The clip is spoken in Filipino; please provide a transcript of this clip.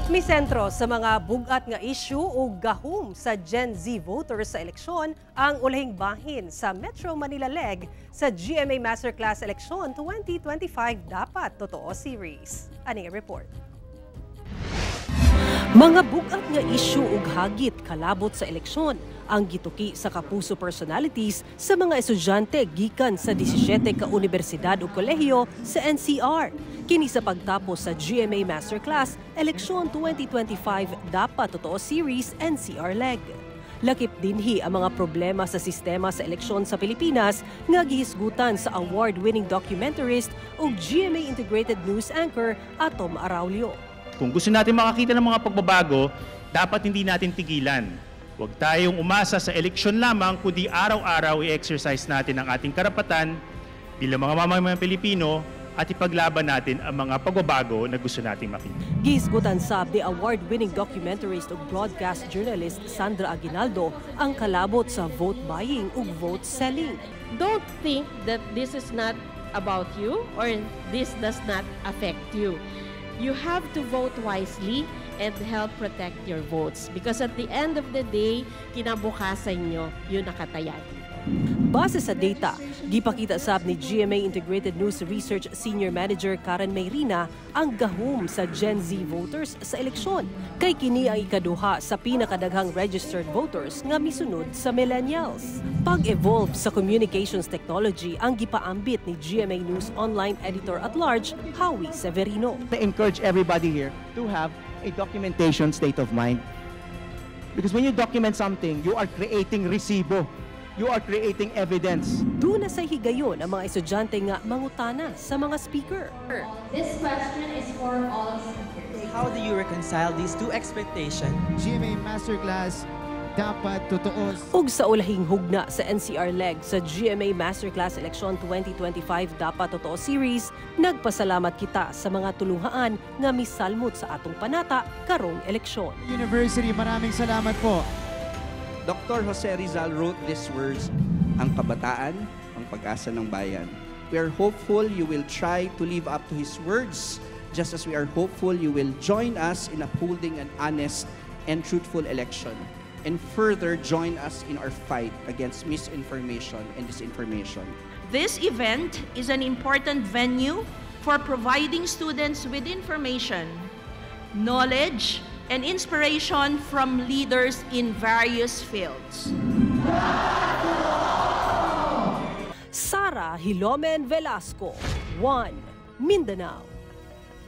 Misentro sa mga bugat nga issue o gahom sa Gen Z voters sa eleksyon ang ulahing bahin sa Metro Manila Leg sa GMA Masterclass Election 2025 Dapat Totoo Series. Aning report. Mga bugat nga issue ug hagit kalabot sa eleksyon ang gituki sa kapuso personalities sa mga estudyante gikan sa 17 ka universidad ug kolehiyo sa NCR. Kini sa pagtapos sa GMA Masterclass Election 2025 Dapat Totoo Series NCR Leg. Lakip dinhi ang mga problema sa sistema sa eleksyon sa Pilipinas nga gihisgutan sa award-winning documentarist ug GMA Integrated News Anchor Atom Araulio. Kung gusto natin makakita ng mga pagbabago, dapat hindi natin tigilan. Huwag tayong umasa sa eleksyon lamang, kundi araw-araw i-exercise natin ang ating karapatan bilang mga mamamayang Pilipino at ipaglaban natin ang mga pagbabago na gusto nating makita. Gihisgutan sab the award-winning documentarist ug broadcast journalist Sandra Aguinaldo ang kalabot sa vote buying ug vote selling. Don't think that this is not about you or this does not affect you. You have to vote wisely and help protect your votes because at the end of the day, kinabukasan nyo yung nakataya. Base sa data, gipakita sab ni GMA Integrated News Research Senior Manager Karen Mayrina ang gahom sa Gen Z voters sa eleksyon. Kay kini ang ikaduha sa pinakadaghang registered voters nga misunod sa millennials. Pag-evolve sa communications technology ang gipaambit ni GMA News Online Editor-at-Large, Howie Severino. I encourage everybody here to have a documentation state of mind. Because when you document something, you are creating resibo. You are creating evidence. Doon na sa higayon ang mga estudyante nga mangutana sa mga speaker. This question is for all speakers. How do you reconcile these two expectations? GMA Masterclass Dapat Totoo. Ug sa ulahing hugna sa NCR Leg sa GMA Masterclass Election 2025 Dapat Totoo Series, nagpasalamat kita sa mga tulunghaan nga misalmot sa atong panata karong eleksyon. University, maraming salamat po. Dr. Jose Rizal wrote these words, "Ang kabataan, ang pag-asa ng bayan." We are hopeful you will try to live up to his words, just as we are hopeful you will join us in upholding an honest and truthful election, and further join us in our fight against misinformation and disinformation. This event is an important venue for providing students with information, knowledge, and inspiration from leaders in various fields. Sara Hilomen Velasco, One Mindanao.